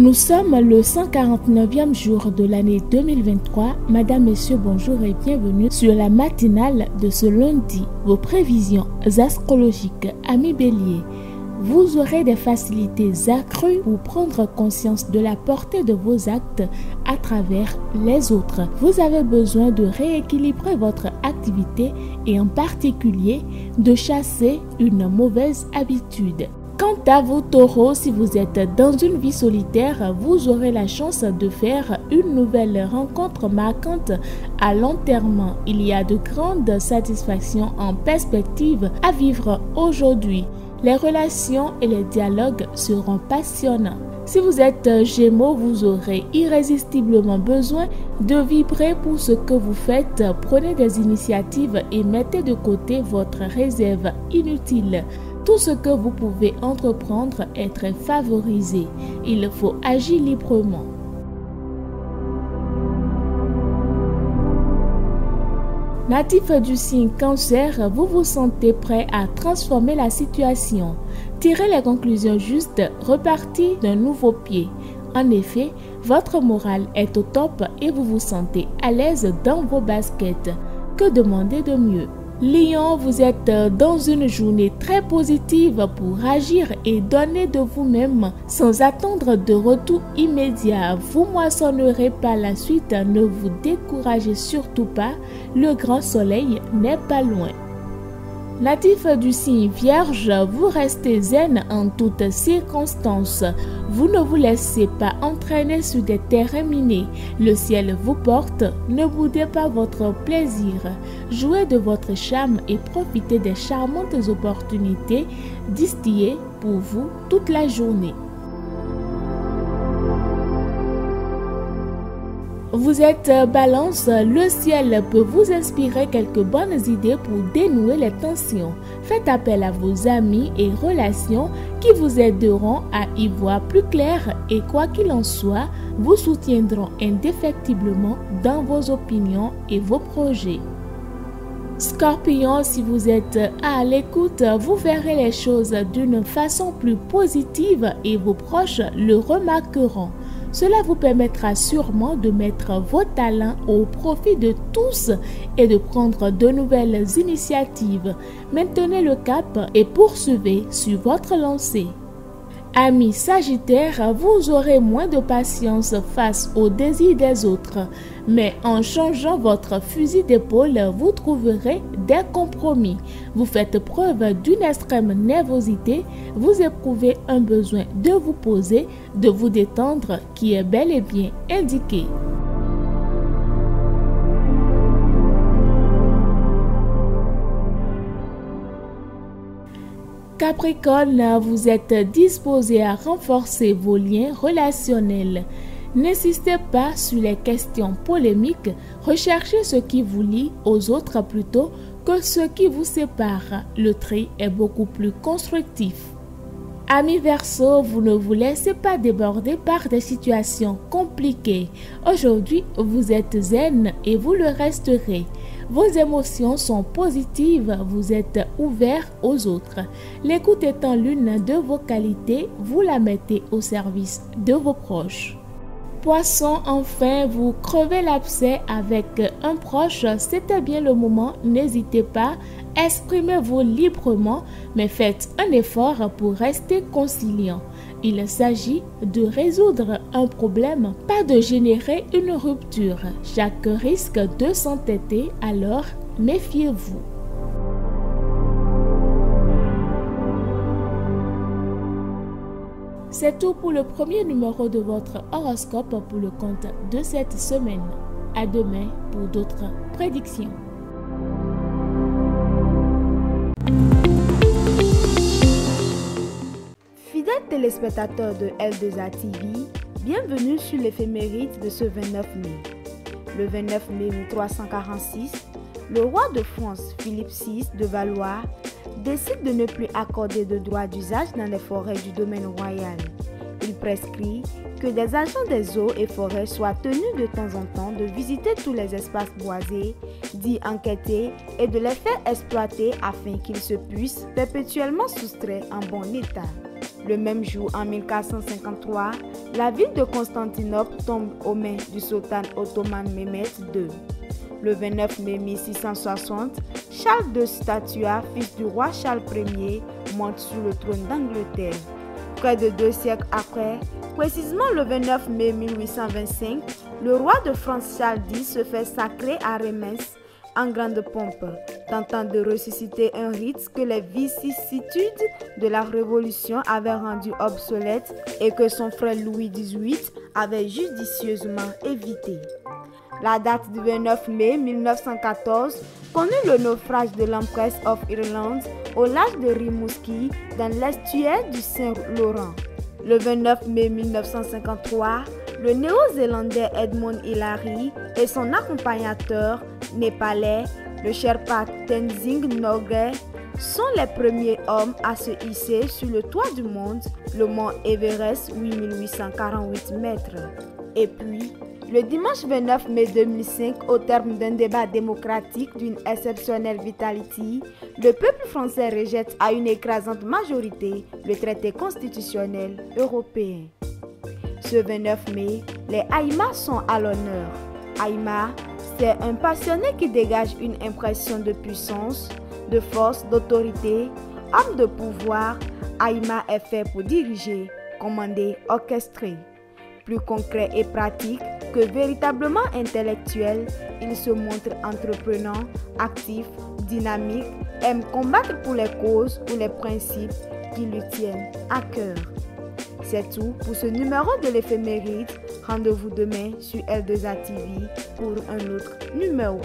Nous sommes le 149e jour de l'année 2023. Madame, Messieurs, bonjour et bienvenue sur la matinale de ce lundi. Vos prévisions astrologiques, amis béliers. Vous aurez des facilités accrues pour prendre conscience de la portée de vos actes à travers les autres. Vous avez besoin de rééquilibrer votre activité et en particulier de chasser une mauvaise habitude. Quant à vous, taureaux, si vous êtes dans une vie solitaire, vous aurez la chance de faire une nouvelle rencontre marquante à long terme. Il y a de grandes satisfactions en perspective à vivre aujourd'hui. Les relations et les dialogues seront passionnants. Si vous êtes Gémeaux, vous aurez irrésistiblement besoin de vibrer pour ce que vous faites. Prenez des initiatives et mettez de côté votre réserve inutile. Tout ce que vous pouvez entreprendre est très favorisé. Il faut agir librement. Natif du signe Cancer, vous vous sentez prêt à transformer la situation. Tirez les conclusions justes, repartez d'un nouveau pied. En effet, votre morale est au top et vous vous sentez à l'aise dans vos baskets. Que demander de mieux? Lion, vous êtes dans une journée très positive pour agir et donner de vous-même sans attendre de retour immédiat. Vous moissonnerez par la suite, ne vous découragez surtout pas, le grand soleil n'est pas loin. Natif du signe Vierge, vous restez zen en toutes circonstances. Vous ne vous laissez pas entraîner sur des terrains minés. Le ciel vous porte, ne boudez pas votre plaisir. Jouez de votre charme et profitez des charmantes opportunités distillées pour vous toute la journée. Vous êtes Balance, le ciel peut vous inspirer quelques bonnes idées pour dénouer les tensions. Faites appel à vos amis et relations qui vous aideront à y voir plus clair et quoi qu'il en soit, vous soutiendront indéfectiblement dans vos opinions et vos projets. Scorpion, si vous êtes à l'écoute, vous verrez les choses d'une façon plus positive et vos proches le remarqueront. Cela vous permettra sûrement de mettre vos talents au profit de tous et de prendre de nouvelles initiatives. Maintenez le cap et poursuivez sur votre lancée. Amis Sagittaire, vous aurez moins de patience face aux désirs des autres, mais en changeant votre fusil d'épaule, vous trouverez des compromis. Vous faites preuve d'une extrême nervosité, vous éprouvez un besoin de vous poser, de vous détendre qui est bel et bien indiqué. Capricorne, vous êtes disposé à renforcer vos liens relationnels. N'insistez pas sur les questions polémiques, recherchez ce qui vous lie aux autres plutôt que ce qui vous sépare. Le tri est beaucoup plus constructif. Amis Verseau, vous ne vous laissez pas déborder par des situations compliquées. Aujourd'hui, vous êtes zen et vous le resterez. Vos émotions sont positives, vous êtes ouvert aux autres. L'écoute étant l'une de vos qualités, vous la mettez au service de vos proches. Poisson, enfin, vous crevez l'abcès avec un proche, c'était bien le moment, n'hésitez pas, exprimez-vous librement, mais faites un effort pour rester conciliant. Il s'agit de résoudre un problème, pas de générer une rupture. Chaque risque de s'entêter, alors méfiez-vous. C'est tout pour le premier numéro de votre horoscope pour le compte de cette semaine. À demain pour d'autres prédictions. Fidèles téléspectateurs de L2A TV, bienvenue sur l'éphéméride de ce 29 mai. Le 29 mai 1346, le roi de France, Philippe VI de Valois, décide de ne plus accorder de droit d'usage dans les forêts du domaine royal. Il prescrit que des agents des eaux et forêts soient tenus de temps en temps de visiter tous les espaces boisés, d'y enquêter et de les faire exploiter afin qu'ils se puissent perpétuellement soustraire en bon état. Le même jour, en 1453, la ville de Constantinople tombe aux mains du sultan ottoman Mehmed II. Le 29 mai 1660, Charles de Statua, fils du roi Charles Ier, monte sur le trône d'Angleterre. Près de 2 siècles après, précisément le 29 mai 1825, le roi de France Charles X se fait sacrer à Reims en grande pompe, tentant de ressusciter un rite que les vicissitudes de la Révolution avaient rendu obsolète et que son frère Louis XVIII avait judicieusement évité. La date du 29 mai 1914 connut le naufrage de l'Empress of Ireland au large de Rimouski dans l'estuaire du Saint-Laurent. Le 29 mai 1953, le néo-zélandais Edmund Hillary et son accompagnateur népalais, le Sherpa Tenzing Norgay, sont les premiers hommes à se hisser sur le toit du monde, le mont Everest, 8848 mètres. Et puis, le dimanche 29 mai 2005, au terme d'un débat démocratique d'une exceptionnelle vitalité, le peuple français rejette à une écrasante majorité le traité constitutionnel européen. Ce 29 mai, les Aïmas sont à l'honneur. Aïma, c'est un passionné qui dégage une impression de puissance, de force, d'autorité, homme de pouvoir. Aïma est fait pour diriger, commander, orchestrer. Plus concret et pratique que véritablement intellectuel, il se montre entreprenant, actif, dynamique, aime combattre pour les causes ou les principes qui lui tiennent à cœur. C'est tout pour ce numéro de l'éphéméride. Rendez-vous demain sur L2A TV pour un autre numéro.